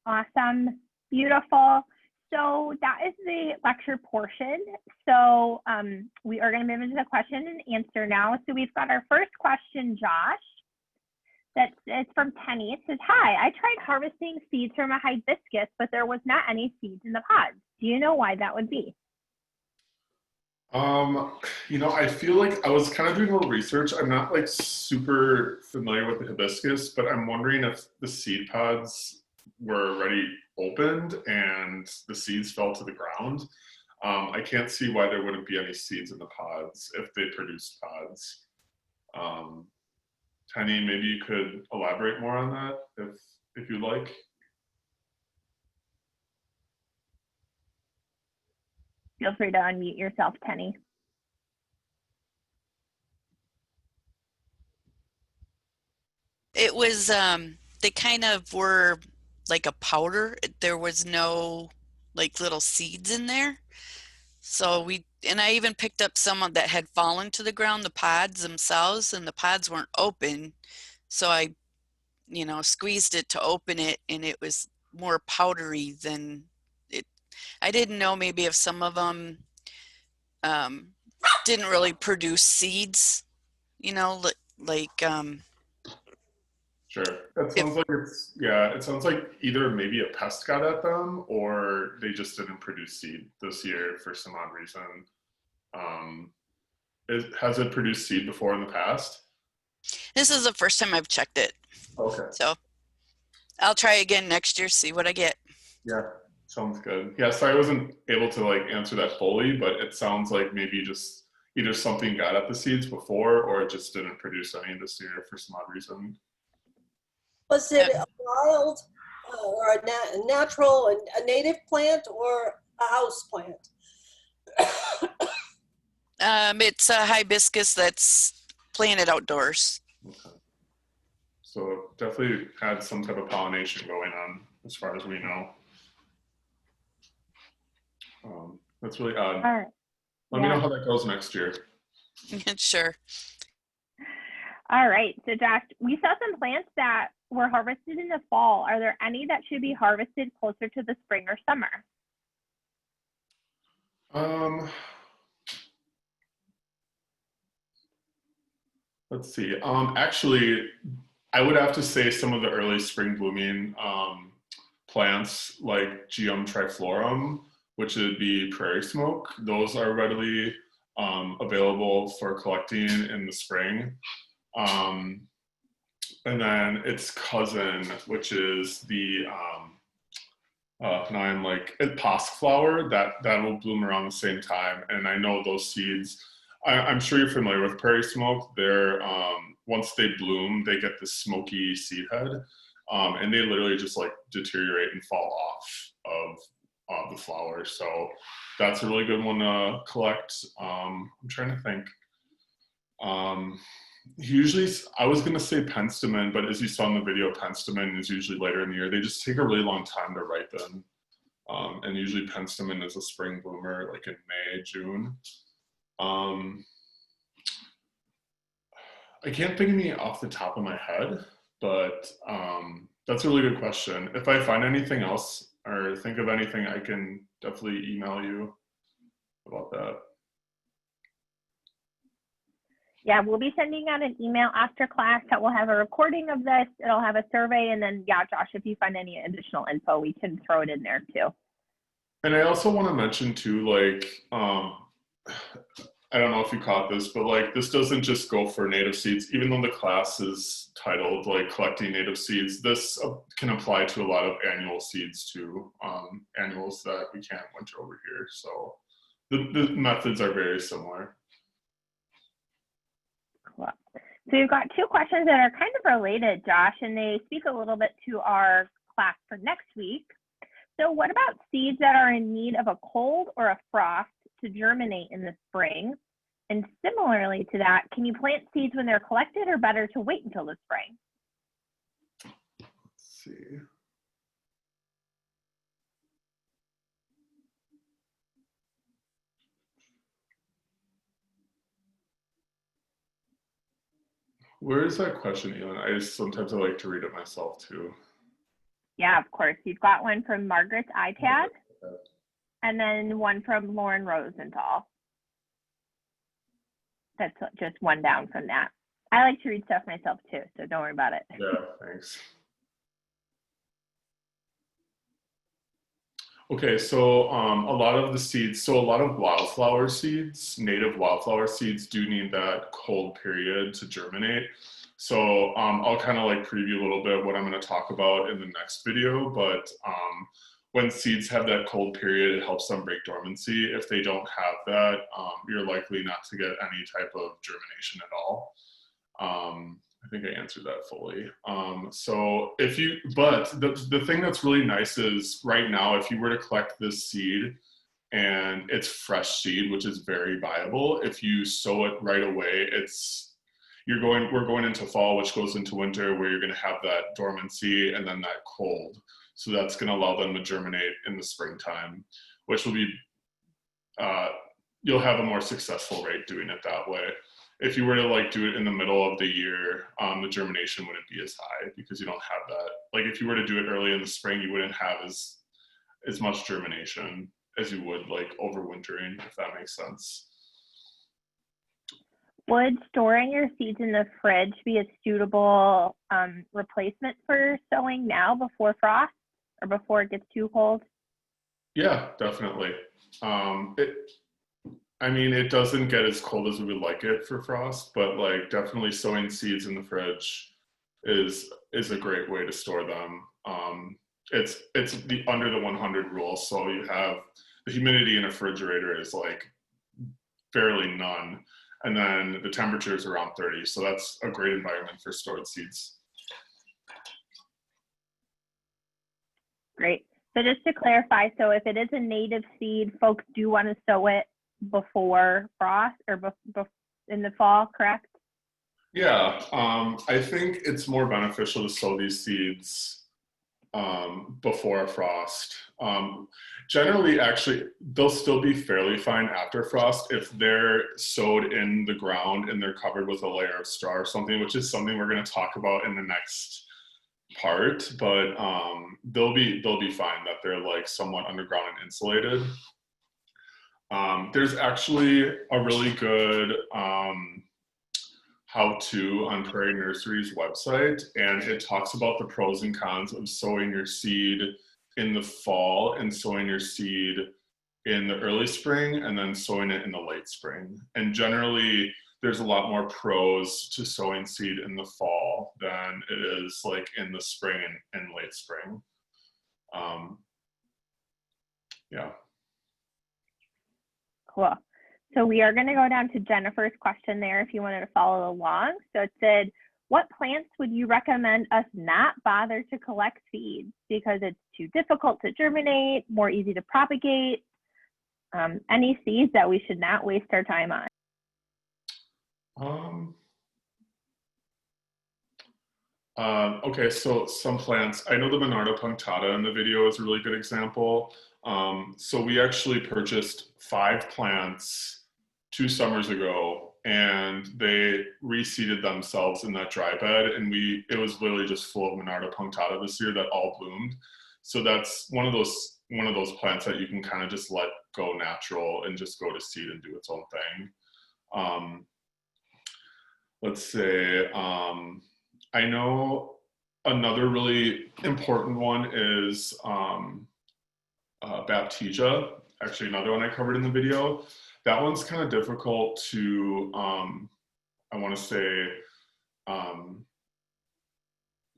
Awesome. Beautiful. So that is the lecture portion. So we are going to move into the question and answer now. So we've got our first question, Josh. It's from Penny. It says, hi, I tried harvesting seeds from a hibiscus, but there was not any seeds in the pods. Do you know why that would be? I feel like I was kind of doing a little research. I'm not like super familiar with the hibiscus, but I'm wondering if the seed pods were already opened and the seeds fell to the ground. I can't see why there wouldn't be any seeds in the pods if they produced pods. Tenny, maybe you could elaborate more on that if you'd like. Feel free to unmute yourself, Tenny. It was, they kind of were like a powder. There was no like little seeds in there. So I even picked up some that had fallen to the ground, the pods themselves, and the pods weren't open. So I, squeezed it to open it, and it was more powdery than it. I didn't know maybe if some of them didn't really produce seeds, like Sure. That sounds like it sounds like either maybe a pest got at them or they just didn't produce seed this year for some odd reason. Has it produced seed before in the past? This is the first time I've checked it. Okay. So I'll try again next year, see what I get. Yeah, sounds good. Yeah, sorry I wasn't able to like answer that fully, but it sounds like maybe just either something got at the seeds before or it just didn't produce any this year for some odd reason. Was it a wild or a natural, a native plant or a house plant? It's a hibiscus that's planted outdoors. Okay. So definitely had some type of pollination going on as far as we know. That's really odd. All right. Let me know how that goes next year. Sure. All right. So Josh, we saw some plants that were harvested in the fall. Are there any that should be harvested closer to the spring or summer? Let's see. Actually, I would have to say some of the early spring blooming plants like Geum triflorum, which would be prairie smoke. Those are readily available for collecting in the spring. And then its cousin, which is the now I'm like pasque flower that will bloom around the same time. And I know those seeds. I'm sure you're familiar with prairie smoke. They're once they bloom, they get this smoky seed head, and they literally just like deteriorate and fall off of the flower. So that's a really good one to collect. I'm trying to think. Usually, I was gonna say penstemon, but as you saw in the video, penstemon is usually later in the year. They just take a really long time to ripen, and usually penstemon is a spring bloomer, like in May, June. I can't think of any off the top of my head, but that's a really good question. If I find anything else or think of anything, I can definitely email you about that. Yeah, we'll be sending out an email after class that will have a recording of this. It'll have a survey, and then yeah, Josh, if you find any additional info, we can throw it in there too. And I also want to mention too, like, I don't know if you caught this, but like this doesn't just go for native seeds. Even though the class is titled like collecting native seeds, this can apply to a lot of annual seeds too, annuals that we can't winter over here. So the methods are very similar. Cool. So you've got two questions that are kind of related, Josh, and they speak a little bit to our class for next week. So what about seeds that are in need of a cold or a frost to germinate in the spring? And similarly to that, can you plant seeds when they're collected or better to wait until the spring? Let's see. Where is that question, Elon? Sometimes I like to read it myself too. Yeah, of course. You've got one from Margaret's iPad, and then one from Lauren Rosenthal. That's just one down from that. I like to read stuff myself too, so don't worry about it. Yeah, thanks. Okay, so a lot of the seeds, so a lot of wildflower seeds, native wildflower seeds do need that cold period to germinate. So I'll kind of like preview a little bit what I'm going to talk about in the next video, but when seeds have that cold period, it helps them break dormancy. If they don't have that, you're likely not to get any type of germination at all. I think I answered that fully. So if you, but the thing that's really nice is right now, if you were to collect this seed and it's fresh seed, which is very viable, if you sow it right away, we're going into fall, which goes into winter, where you're going to have that dormancy and then that cold. So that's going to allow them to germinate in the springtime, which will be, you'll have a more successful rate doing it that way. If you were to like do it in the middle of the year, the germination wouldn't be as high because you don't have that. Like if you were to do it early in the spring, you wouldn't have as much germination as you would like overwintering, if that makes sense. Would storing your seeds in the fridge be a suitable replacement for sowing now before frost or before it gets too cold? Yeah, definitely. I mean, it doesn't get as cold as we would like it for frost, but like definitely sowing seeds in the fridge is a great way to store them. It's the under the 100 rule, so you have the humidity in a refrigerator is like fairly none, and then the temperature is around 30, so that's a great environment for stored seeds. Great. So just to clarify, so if it is a native seed, folks do want to sow it before frost or in the fall, correct? Yeah, I think it's more beneficial to sow these seeds before frost. Generally, actually, they'll still be fairly fine after frost if they're sowed in the ground and they're covered with a layer of straw or something, which is something we're going to talk about in the next part. But they'll be fine that they're like somewhat underground and insulated. There's actually a really good how-to on Prairie Nursery's website, and it talks about the pros and cons of sowing your seed in the fall and sowing your seed in the early spring and then sowing it in the late spring. And generally, there's a lot more pros to sowing seed in the fall than it is like in the spring and late spring. Yeah. Cool. So we are going to go down to Jennifer's question there if you wanted to follow along. So it said, what plants would you recommend us not bother to collect seeds because it's too difficult to germinate, more easy to propagate? Any seeds that we should not waste our time on? Okay, so some plants, I know the Monarda punctata in the video is a really good example. So we actually purchased 5 plants 2 summers ago, and they reseeded themselves in that dry bed, and it was literally just full of Monarda punctata this year that all bloomed. So that's one of those plants that you can kind of just let go natural and just go to seed and do its own thing. Let's say, I know another really important one is Baptisia, actually another one I covered in the video. That one's kind of difficult to, I want to say,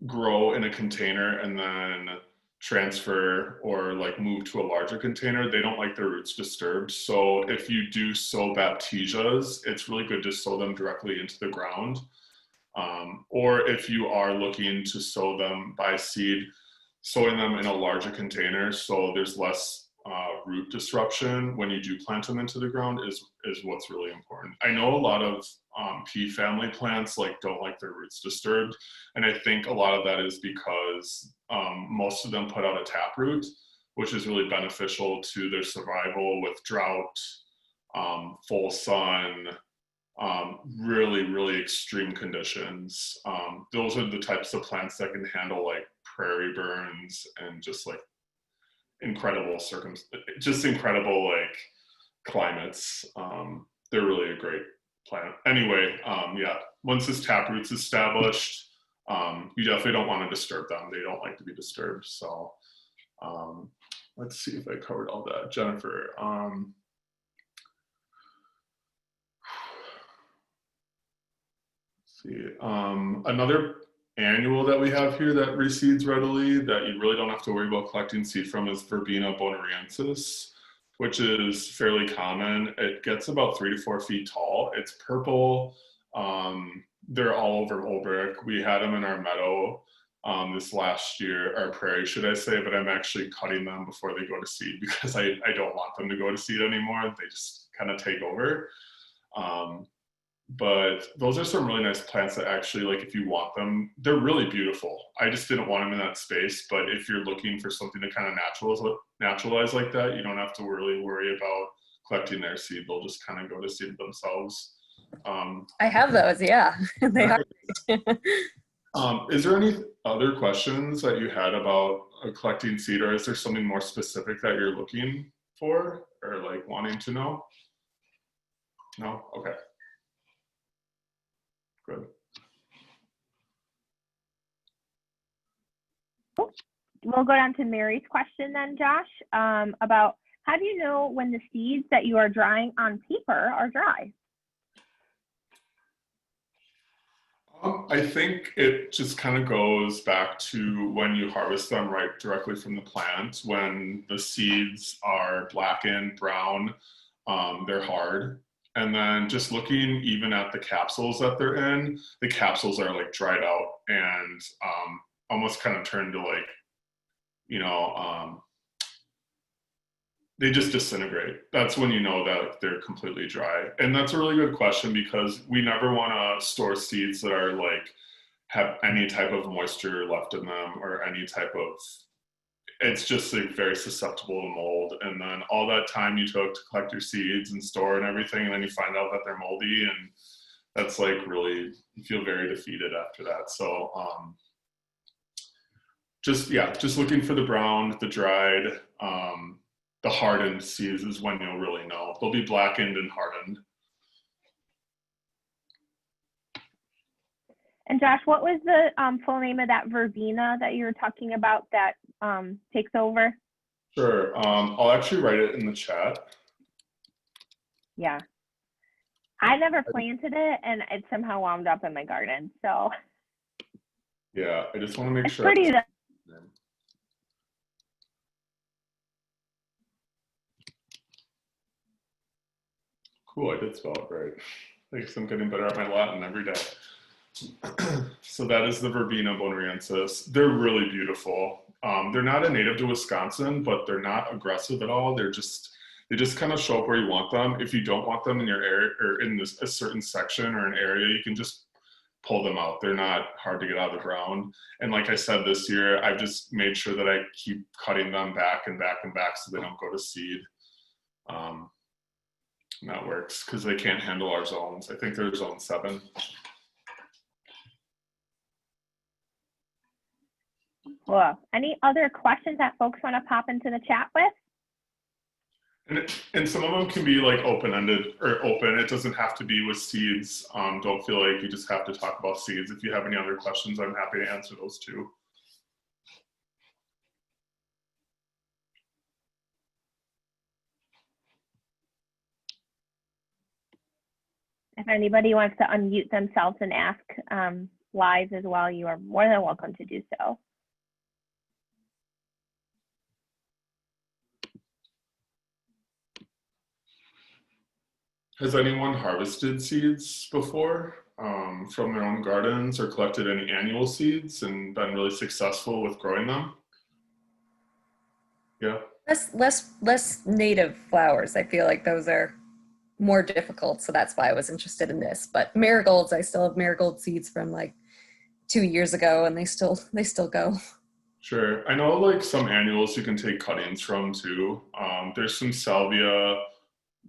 grow in a container and then transfer or like move to a larger container. They don't like their roots disturbed. So if you do sow Baptisias, it's really good to sow them directly into the ground. Or if you are looking to sow them by seed, sowing them in a larger container so there's less root disruption when you do plant them into the ground is what's really important. I know a lot of pea family plants don't like their roots disturbed, and I think a lot of that is because most of them put out a taproot, which is really beneficial to their survival with drought, full sun, really, really extreme conditions. Those are the types of plants that can handle like prairie burns and just like incredible like climates. They're really a great plant. Anyway, yeah, once this taproot's established, you definitely don't want to disturb them. They don't like to be disturbed. So let's see if I covered all that. Jennifer. Let's see. Another annual that we have here that reseeds readily that you really don't have to worry about collecting seed from is Verbena bonariensis, which is fairly common. It gets about 3 to 4 feet tall. It's purple. They're all over Holbrook. We had them in our meadow this last year, our prairie, should I say, but I'm actually cutting them before they go to seed because I don't want them to go to seed anymore. They just kind of take over. But those are some really nice plants that actually, like, if you want them, they're really beautiful. I just didn't want them in that space. But if you're looking for something to kind of naturalize like that, you don't have to really worry about collecting their seed. They'll just kind of go to seed themselves. I have those, yeah. They are. Is there any other questions that you had about collecting seed, or is there something more specific that you're looking for or like wanting to know? No? Okay. Good. We'll go down to Mary's question then, Josh, about how do you know when the seeds that you are drying on paper are dry? I think it just kind of goes back to when you harvest them right directly from the plant. When the seeds are blackened, brown, they're hard. And then just looking even at the capsules that they're in, the capsules are like dried out and almost kind of turned to like, you know, they just disintegrate. That's when you know that they're completely dry. And that's a really good question because we never want to store seeds that are like, have any type of moisture left in them or any type of, it's just like very susceptible to mold. And then all that time you took to collect your seeds and store and everything, and then you find out that they're moldy, and that's like really, you feel very defeated after that. So just looking for the brown, the dried, the hardened seeds is when you'll really know. They'll be blackened and hardened. And Josh, what was the full name of that verbena that you were talking about that takes over? Sure. I'll actually write it in the chat. Yeah. I never planted it, and it somehow wound up in my garden. So Yeah, I just want to make it's sure. pretty. Cool, I did spell it right. I guess I'm getting better at my Latin every day. So that is the Verbena bonariensis. They're really beautiful. They're not a native to Wisconsin, but they're not aggressive at all. They just kind of show up where you want them. If you don't want them in your area or in a certain section or an area, you can just pull them out. They're not hard to get out of the ground. And like I said, this year, I've just made sure that I keep cutting them back and back and back so they don't go to seed. And that works because they can't handle our zones. I think they're zone 7. Well, any other questions that folks want to pop into the chat with? And some of them can be like open-ended or open. It doesn't have to be with seeds. Don't feel like you just have to talk about seeds. If you have any other questions, I'm happy to answer those too. If anybody wants to unmute themselves and ask live as well, you are more than welcome to do so. Has anyone harvested seeds before from their own gardens or collected any annual seeds and been really successful with growing them? Yeah. Less native flowers. I feel like those are more difficult, so that's why I was interested in this. But marigolds, I still have marigold seeds from like 2 years ago, and they still go. Sure. I know like some annuals you can take cuttings from too. There's some salvia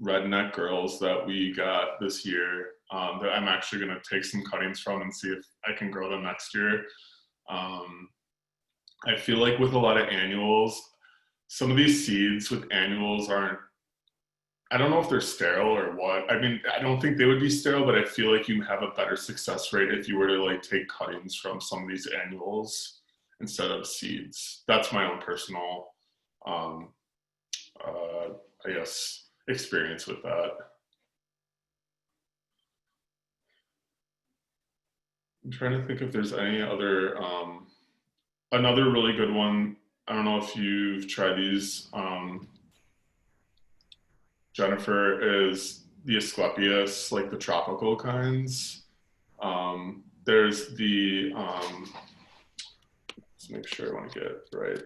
redneck girls that we got this year that I'm actually going to take some cuttings from and see if I can grow them next year. I feel like with a lot of annuals, some of these seeds with annuals aren't, I don't know if they're sterile or what. I mean, I don't think they would be sterile, but I feel like you have a better success rate if you were to like take cuttings from some of these annuals instead of seeds. That's my own personal, um, I guess, experience with that. I'm trying to think if there's any other, another really good one. I don't know if you've tried these, Jennifer, is the Asclepias, like the tropical kinds. There's the, let's make sure I want to get it right.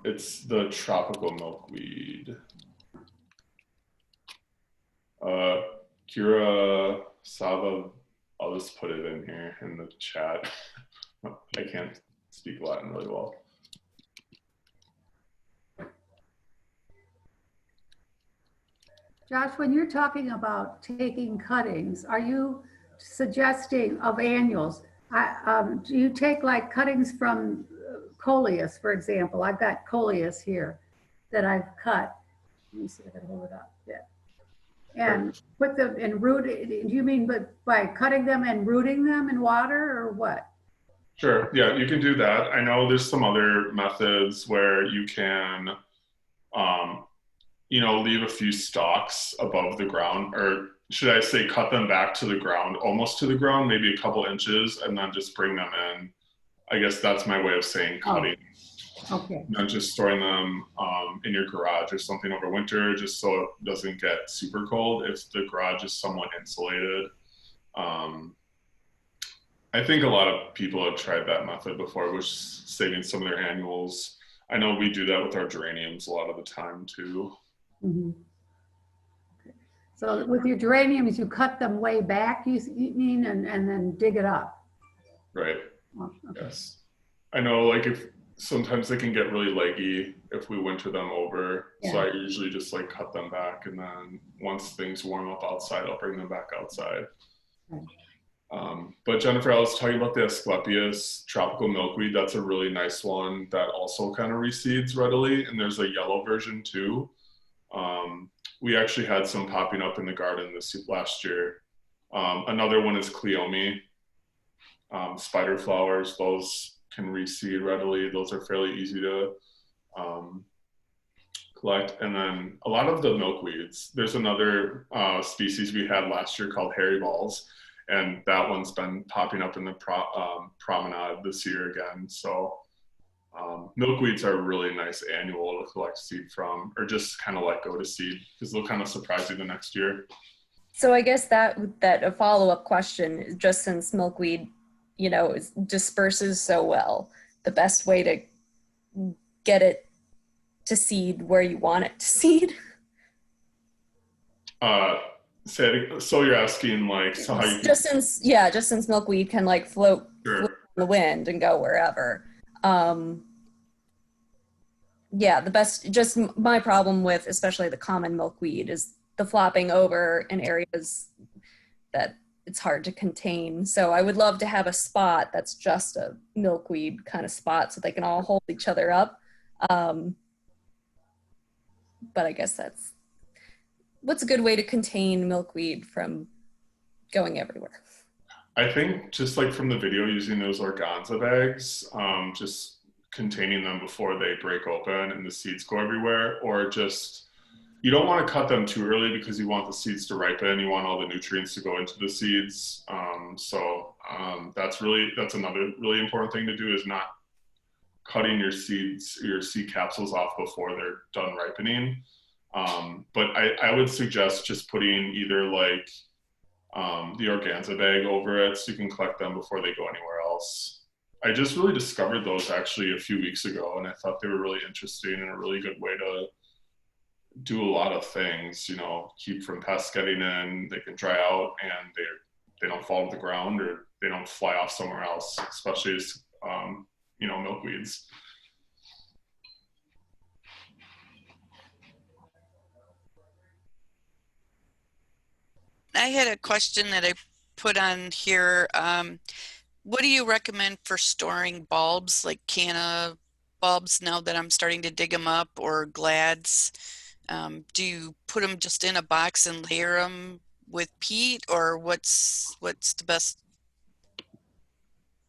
It's the tropical milkweed. Kira Sava, I'll just put it in here in the chat. I can't speak Latin really well. Josh, when you're talking about taking cuttings, are you suggesting of annuals? Do you take like cuttings from coleus, for example? I've got coleus here that I've cut. Let me see if I can hold it up. Yeah. And put them in root. Do you mean by cutting them and rooting them in water or what? Sure, yeah, you can do that. I know there's some other methods where you can, you know, leave a few stalks above the ground, or should I say cut them back to the ground, almost to the ground, maybe a couple inches, and then just bring them in. I guess that's my way of saying cutting. Oh, okay. Not just storing them in your garage or something over winter, just so it doesn't get super cold if the garage is somewhat insulated. I think a lot of people have tried that method before, which is saving some of their annuals. I know we do that with our geraniums a lot of the time too. Mm-hmm. Okay. So with your geraniums, you cut them way back, you mean, and then dig it up? Right. Oh, okay. Yes. I know, like, if sometimes they can get really leggy if we winter them over. Yeah. So I usually just like cut them back, and then once things warm up outside, I'll bring them back outside. Right. But Jennifer, I was talking about the Asclepias tropical milkweed. That's a really nice one that also kind of reseeds readily. And there's a yellow version too. We actually had some popping up in the garden this last year. Another one is Cleome, spider flowers. Those can reseed readily. Those are fairly easy to collect. And then a lot of the milkweeds. There's another species we had last year called hairy balls, and that one's been popping up in the promenade this year again. So milkweeds are a really nice annual to collect seed from, or just kind of let go to seed, because they'll kind of surprise you the next year. So I guess that a follow-up question, just since milkweed, you know, disperses so well, the best way to get it to seed where you want it to seed? So you're asking, like, so how you just since milkweed can like float in the wind and go wherever. Yeah, just my problem with especially the common milkweed is the flopping over in areas that it's hard to contain. So I would love to have a spot that's just a milkweed kind of spot so they can all hold each other up. But I guess what's a good way to contain milkweed from going everywhere? I think just like from the video, using those organza bags, just containing them before they break open and the seeds go everywhere, or just, you don't want to cut them too early because you want the seeds to ripen. You want all the nutrients to go into the seeds. That's another really important thing to do, is not cutting your seed capsules off before they're done ripening. But I would suggest just putting either like the organza bag over it so you can collect them before they go anywhere else. I just really discovered those actually a few weeks ago, and I thought they were really interesting and a really good way to do a lot of things, you know, keep from pests getting in, they can dry out, and they don't fall to the ground, or they don't fly off somewhere else, especially as, you know, milkweeds. I had a question that I put on here, what do you recommend for storing bulbs, like Canna bulbs, now that I'm starting to dig them up, or Glads? Do you put them just in a box and layer them with peat, or what's the best?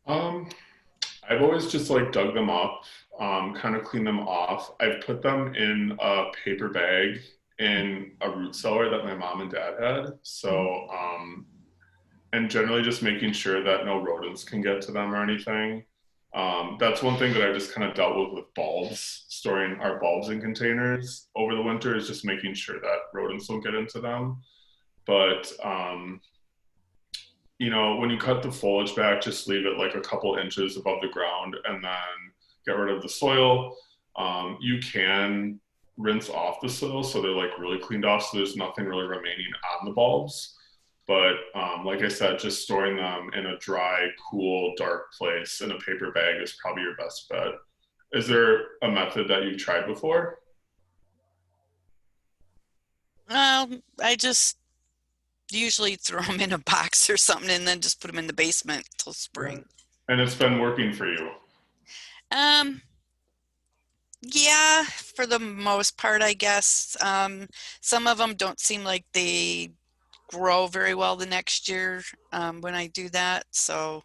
I've always just like dug them up, kind of cleaned them off. I've put them in a paper bag in a root cellar that my mom and dad had. So, and generally just making sure that no rodents can get to them or anything. That's one thing that I just kind of dealt with bulbs, storing our bulbs in containers over the winter, is just making sure that rodents don't get into them. But, you know, when you cut the foliage back, just leave it like a couple inches above the ground and then get rid of the soil. You can rinse off the soil so they're like really cleaned off, so there's nothing really remaining on the bulbs. But like I said, just storing them in a dry, cool, dark place in a paper bag is probably your best bet. Is there a method that you've tried before? I just usually throw them in a box or something and then just put them in the basement till spring. And it's been working for you? Yeah, for the most part, I guess. Some of them don't seem like they grow very well the next year when I do that. So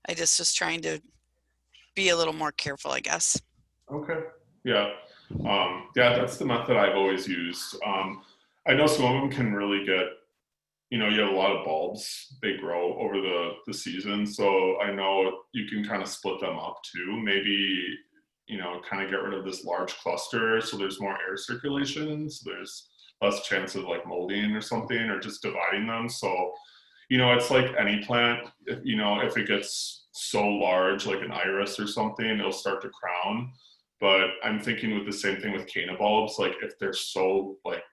I just trying to be a little more careful, I guess. Okay. Yeah. Yeah, that's the method I've always used. I know some of them can really get, you know, you have a lot of bulbs, they grow over the season. So I know you can kind of split them up too. Maybe, you know, kind of get rid of this large cluster so there's more air circulation. So there's less chance of like molding or something, or just dividing them. So, you know, it's like any plant, you know, if it gets so large, like an iris or something, it'll start to crown. But I'm thinking with the same thing with Canna bulbs, like if they're so like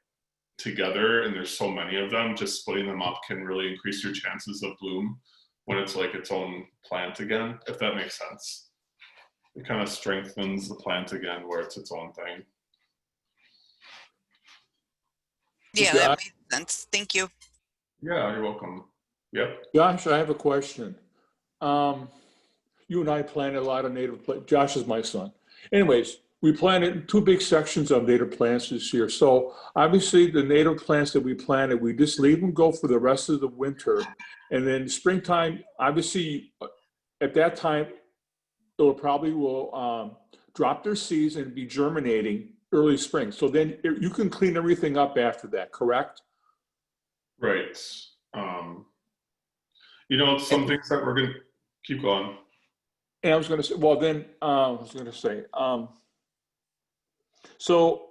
together and there's so many of them, just splitting them up can really increase your chances of bloom when it's like its own plant again, if that makes sense. It kind of strengthens the plant again where it's its own thing. Yeah, that makes sense. Thank you. Yeah, you're welcome. Yep. Josh, I have a question. You and I planted a lot of native plants. Josh is my son. Anyways, we planted 2 big sections of native plants this year. So obviously the native plants that we planted, we just leave them go for the rest of the winter. And then springtime, obviously at that time, it'll probably will drop their seeds and be germinating early spring. So then you can clean everything up after that, correct? Right. You know, some things that we're going to keep going. And I was going to say, well, then so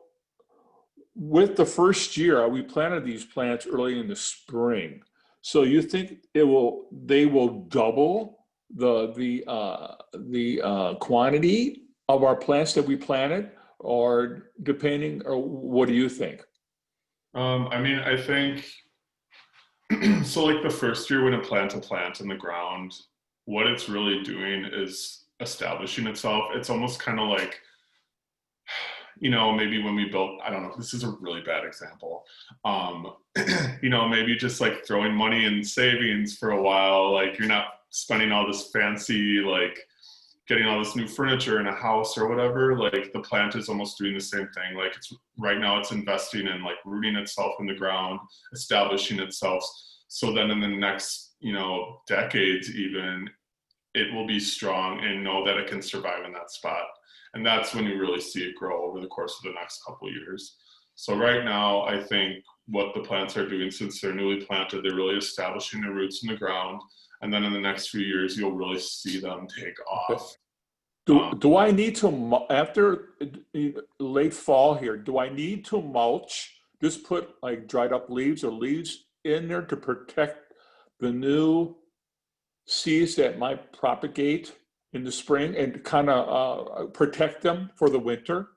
with the first year, we planted these plants early in the spring. So you think they will double the quantity of our plants that we planted, or depending, or what do you think? I mean, I think so. Like the first year when a plant in the ground, what it's really doing is establishing itself. It's almost kind of like, you know, maybe when we built, I don't know, this is a really bad example. You know, maybe just like throwing money in savings for a while, like you're not spending all this fancy, like getting all this new furniture in a house or whatever. Like the plant is almost doing the same thing. Like it's right now it's investing in like rooting itself in the ground, establishing itself. So then in the next, you know, decades even, it will be strong and know that it can survive in that spot. And that's when you really see it grow over the course of the next couple of years. So right now, I think what the plants are doing, since they're newly planted, they're really establishing their roots in the ground. And then in the next few years, you'll really see them take off. Do I need to, after late fall here, do I need to mulch? Just put like dried up leaves or leaves in there to protect the new seeds that might propagate in the spring and kind of protect them for the winter?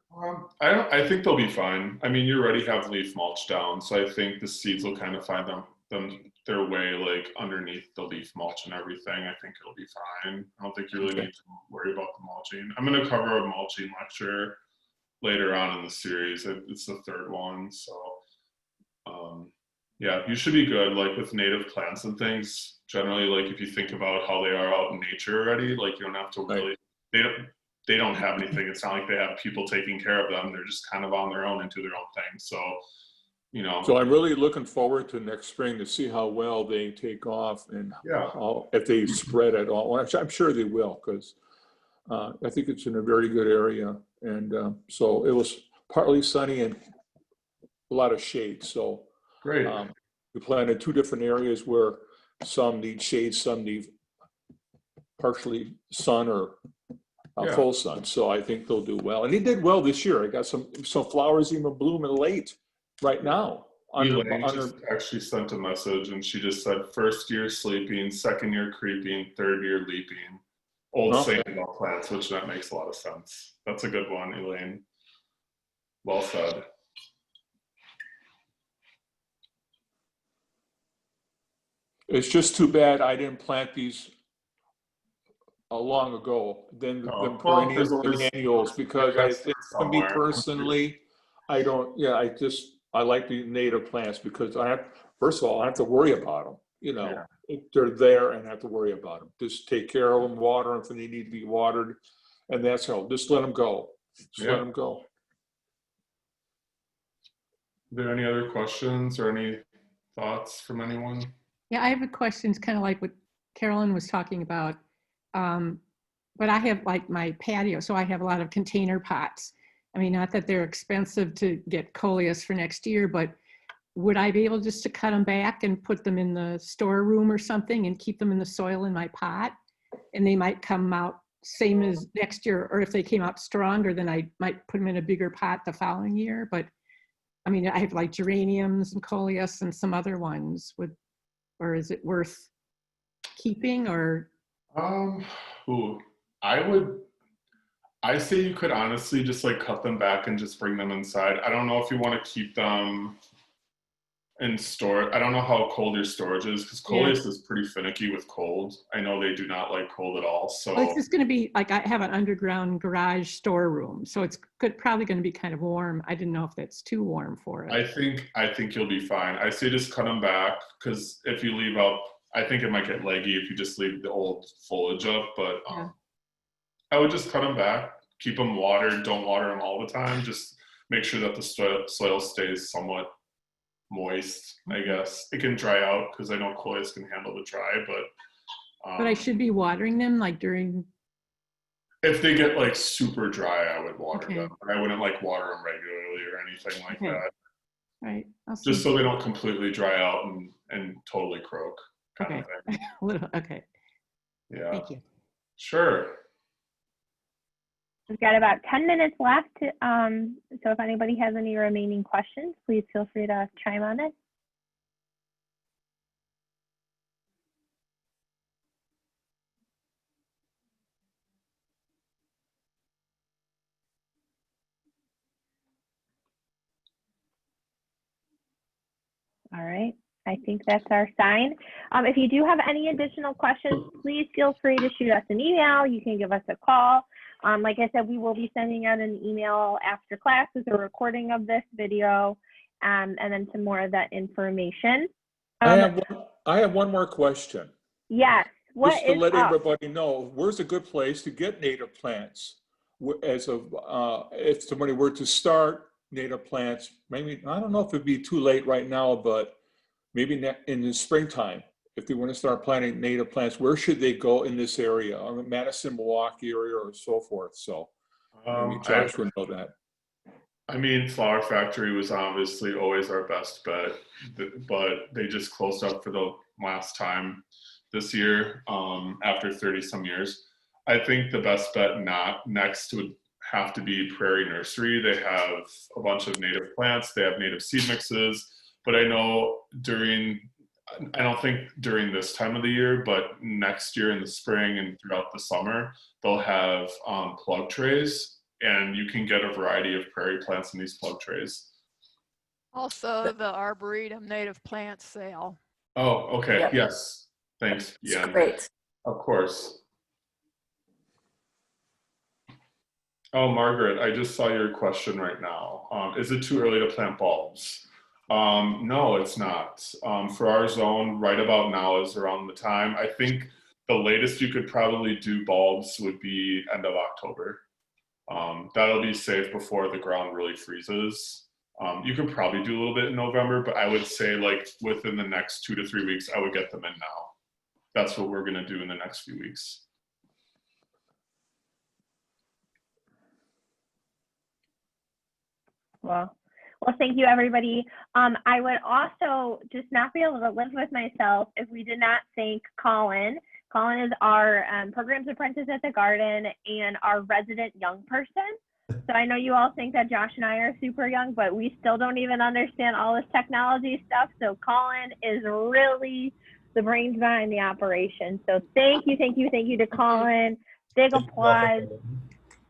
I think they'll be fine. I mean, you already have leaf mulch down, so I think the seeds will kind of find their way like underneath the leaf mulch and everything. I think it'll be fine. I don't think you really need to worry about the mulching. I'm going to cover a mulching lecture later on in the series. It's the 3rd one, so Yeah, you should be good. Like with native plants and things, generally, like if you think about how they are out in nature already, like you don't have to Right. really, they don't have anything. It's not like they have people taking care of them. They're just kind of on their own and do their own thing. So, you know, So I'm really looking forward to next spring to see how well they take off and yeah, how, if they spread at all. Well, I'm sure they will, because I think it's in a very good area. And so it was partly sunny and a lot of shade. So great. we planted 2 different areas where some need shade, some need partially sun or Yeah. full sun. So I think they'll do well. And they did well this year. I got some flowers even blooming late right now. Elaine just actually sent a message and she just said, first year sleeping, second year creeping, third year leaping. Old Oh. saying about plants, which that makes a lot of sense. That's a good one, Elaine. Well said. It's just too bad I didn't plant these long ago than Oh, the well, perennials there's and always- annuals, because I think for me somewhere. personally, I don't, yeah, I like the native plants because first of all, I have to worry about them. You know, Yeah. they're there and I have to worry about them. Just take care of them, water them if they need to be watered. And that's all. Just let them go. Just Yeah. let them go. Are there any other questions or any thoughts from anyone? Yeah, I have a question. It's kind of like what Carolyn was talking about. But I have like my patio, so I have a lot of container pots. I mean, not that they're expensive to get coleus for next year, but would I be able just to cut them back and put them in the storeroom or something and keep them in the soil in my pot? And they might come out same as next year, or if they came out stronger, then I might put them in a bigger pot the following year. But I mean, I have like geraniums and coleus and some other ones. Or is it worth keeping, or? Ooh, I say you could honestly just like cut them back and just bring them inside. I don't know if you want to keep them in store. I don't know how cold your storage is, because coleus is pretty finicky with cold. I know they do not like cold at all. So Well, it's just going to be like, I have an underground garage storeroom, so it's probably going to be kind of warm. I didn't know if that's too warm for it. I think you'll be fine. I say just cut them back, because if you leave out, I think it might get leggy if you just leave the old foliage up. But Yeah. I would just cut them back, keep them watered. Don't water them all the time. Just make sure that the soil stays somewhat moist. I guess it can dry out, because I know coleus can handle the dry, But I should be watering them like during. if they get like super dry, I would water Okay. them. I wouldn't like water them regularly or anything like Okay. that. Right. Just so they don't completely dry out and totally croak. Kind of thing. Okay. Yeah. Thank you. Sure. We've got about 10 minutes left. So if anybody has any remaining questions, please feel free to chime on it. All right, I think that's our sign. If you do have any additional questions, please feel free to shoot us an email. You can give us a call. Like I said, we will be sending out an email after class with a recording of this video, and then some more of that information. I have one more question. Yes. What Just to is let up? everybody know, where's a good place to get native plants? As of, if somebody were to start native plants, maybe, I don't know if it'd be too late right now, but maybe in the springtime, if they want to start planting native plants, where should they go in this area, or Madison, Milwaukee area, or so forth? So maybe Josh would know that. I mean, Flower Factory was obviously always our best bet, but they just closed up for the last time this year, after 30 some years. I think the best bet next would have to be Prairie Nursery. They have a bunch of native plants. They have native seed mixes, but I know I don't think during this time of the year, but next year in the spring and throughout the summer, they'll have plug trays, and you can get a variety of prairie plants in these plug trays. Also, the Arboretum native plant sale. Oh, okay. Yep. Yes. Thanks. It's Yeah. great. Of course. Oh, Margaret, I just saw your question right now. Is it too early to plant bulbs? No, it's not. For our zone, right about now is around the time. I think the latest you could probably do bulbs would be end of October. That'll be safe before the ground really freezes. You could probably do a little bit in November, but I would say like within the next 2 to 3 weeks, I would get them in now. That's what we're gonna do in the next few weeks. Well, thank you, everybody. I would also just not be able to live with myself if we did not thank Colin. Colin is our programs apprentice at the Garden and our resident young person. So I know you all think that Josh and I are super young, but we still don't even understand all this technology stuff. So Colin is really the brains behind the operation. So thank you to Colin. Big applause.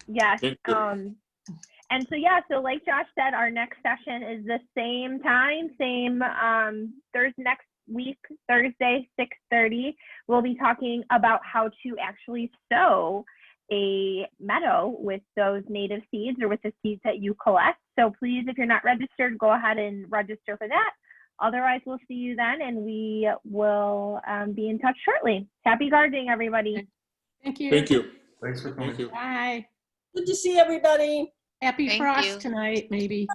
Yes. And so, yeah, so like Josh said, our next session is the same time, next week, Thursday, 6:30. We'll be talking about how to actually sow a meadow with those native seeds or with the seeds that you collect. So please, if you're not registered, go ahead and register for that. Otherwise, we'll see you then, and we will be in touch shortly. Happy gardening, everybody. Thank you. Thank you. Thanks for coming. Thank you. Bye. Good to see everybody. Happy Thank frost you. tonight, maybe.